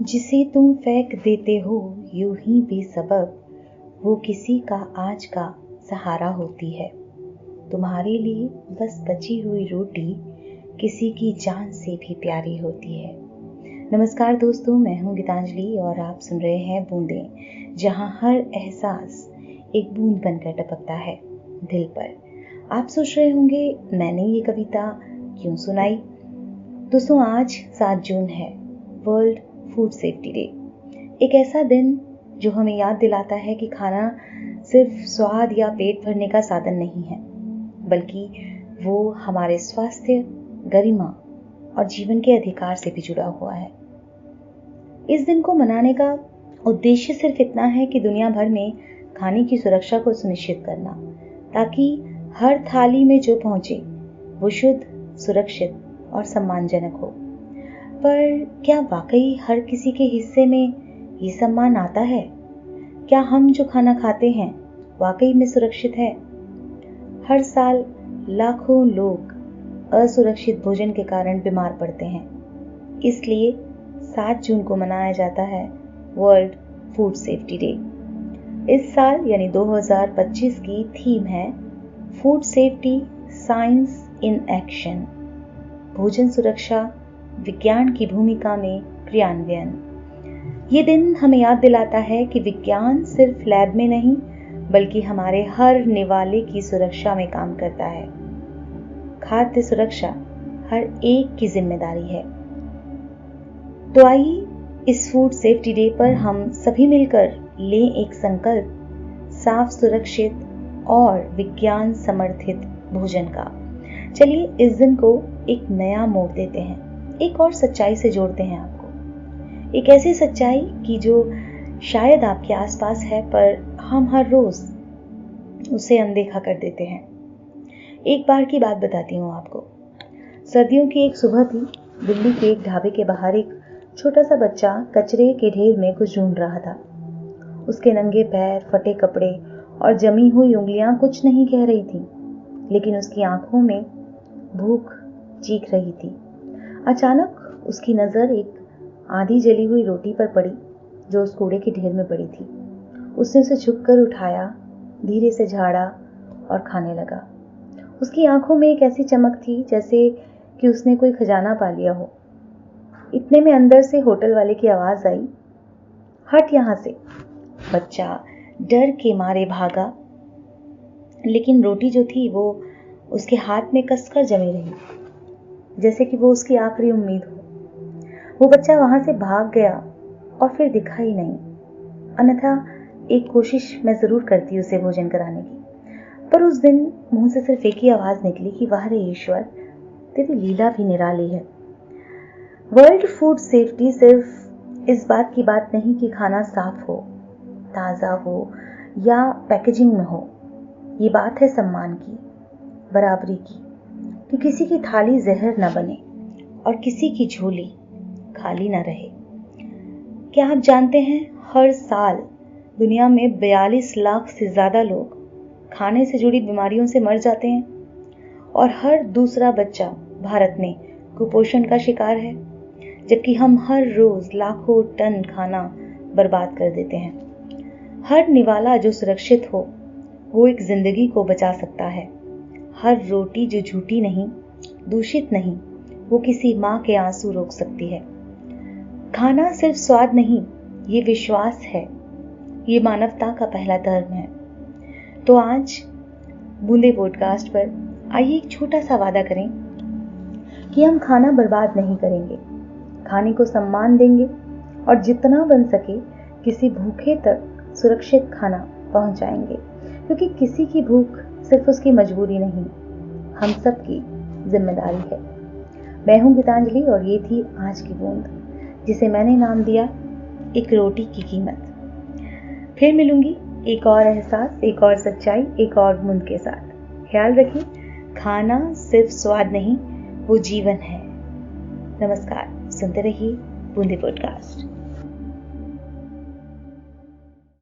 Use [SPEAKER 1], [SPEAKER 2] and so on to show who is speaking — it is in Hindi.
[SPEAKER 1] जिसे तुम फेंक देते हो यूं ही बेसबब, वो किसी का आज का सहारा होती है। तुम्हारे लिए बस बची हुई रोटी किसी की जान से भी प्यारी होती है। नमस्कार दोस्तों, मैं हूं गीतांजलि और आप सुन रहे हैं बूंदें, जहां हर एहसास एक बूंद बनकर टपकता है दिल पर। आप सोच रहे होंगे मैंने ये कविता क्यों सुनाई। दोस्तों, आज 7 जून है, वर्ल्ड फूड सेफ्टी डे। एक ऐसा दिन जो हमें याद दिलाता है कि खाना सिर्फ स्वाद या पेट भरने का साधन नहीं है, बल्कि वो हमारे स्वास्थ्य, गरिमा और जीवन के अधिकार से भी जुड़ा हुआ है। इस दिन को मनाने का उद्देश्य सिर्फ इतना है कि दुनिया भर में खाने की सुरक्षा को सुनिश्चित करना, ताकि हर थाली में जो पहुंचे वो शुद्ध, सुरक्षित और सम्मानजनक हो। पर क्या वाकई हर किसी के हिस्से में ये सम्मान आता है? क्या हम जो खाना खाते हैं वाकई में सुरक्षित है? हर साल लाखों लोग असुरक्षित भोजन के कारण बीमार पड़ते हैं। इसलिए 7 जून को मनाया जाता है वर्ल्ड फूड सेफ्टी डे। इस साल यानी 2025 की थीम है food safety science in action, भोजन सुरक्षा विज्ञान की भूमिका में क्रियान्वयन। ये दिन हमें याद दिलाता है कि विज्ञान सिर्फ लैब में नहीं, बल्कि हमारे हर निवाले की सुरक्षा में काम करता है। खाद्य सुरक्षा हर एक की जिम्मेदारी है। तो आइए इस फूड सेफ्टी डे पर हम सभी मिलकर लें एक संकल्प साफ, सुरक्षित और विज्ञान समर्थित भोजन का। चलिए इस दिन को एक नया मोड़ देते हैं, एक और सच्चाई से जोड़ते हैं आपको। एक ऐसी सच्चाई कि जो शायद आपके आसपास है, पर हम हर रोज उसे अनदेखा कर देते हैं। एक बार की बात बताती हूँ आपको। सर्दियों की एक सुबह थी। दिल्ली के एक ढाबे के बाहर एक छोटा सा बच्चा कचरे के ढेर में कुछ ढूंढ रहा था। उसके नंगे पैर, फटे कपड़े और जमी हुई उंगलियां कुछ नहीं कह रही थी, लेकिन उसकी आंखों में भूख चीख रही थी। अचानक उसकी नजर एक आधी जली हुई रोटी पर पड़ी जो उस कूड़े के ढेर में पड़ी थी। उसने उसे झुककर उठाया, धीरे से झाड़ा और खाने लगा। उसकी आंखों में एक ऐसी चमक थी जैसे कि उसने कोई खजाना पा लिया हो। इतने में अंदर से होटल वाले की आवाज आई, हट यहां से। बच्चा डर के मारे भागा, लेकिन रोटी जो थी वो उसके हाथ में कसकर जमी रही, जैसे कि वो उसकी आखिरी उम्मीद हो। वो बच्चा वहां से भाग गया और फिर दिखा ही नहीं। अन्यथा एक कोशिश मैं जरूर करती उसे भोजन कराने की, पर उस दिन मुंह से सिर्फ एक ही आवाज निकली कि वाह रे ईश्वर, तेरी लीला भी निराली है। वर्ल्ड फूड सेफ्टी सिर्फ इस बात की बात नहीं कि खाना साफ हो, ताजा हो या पैकेजिंग में हो। ये बात है सम्मान की, बराबरी की, कि किसी की थाली जहर न बने और किसी की झोली खाली न रहे। क्या आप जानते हैं, हर साल दुनिया में 42 लाख से ज्यादा लोग खाने से जुड़ी बीमारियों से मर जाते हैं और हर दूसरा बच्चा भारत में कुपोषण का शिकार है, जबकि हम हर रोज लाखों टन खाना बर्बाद कर देते हैं। हर निवाला जो सुरक्षित हो वो एक जिंदगी को बचा सकता है। हर रोटी जो झूठी नहीं, दूषित नहीं, वो किसी माँ के आंसू रोक सकती है। खाना सिर्फ स्वाद नहीं, ये विश्वास है, ये मानवता का पहला धर्म है। तो आज बूंदे पॉडकास्ट पर आइए एक छोटा सा वादा करें कि हम खाना बर्बाद नहीं करेंगे, खाने को सम्मान देंगे और जितना बन सके किसी भूखे तक सुरक्षित खाना पहुंचाएंगे, क्योंकि किसी की भूख सिर्फ उसकी मजबूरी नहीं, हम सबकी जिम्मेदारी है। मैं हूं गीतांजलि और ये थी आज की बूंद, जिसे मैंने नाम दिया एक रोटी की कीमत। फिर मिलूंगी एक और एहसास, एक और सच्चाई, एक और बूंद के साथ। ख्याल रखिए, खाना सिर्फ स्वाद नहीं, वो जीवन है। नमस्कार, सुनते रहिए बूंदे पॉडकास्ट।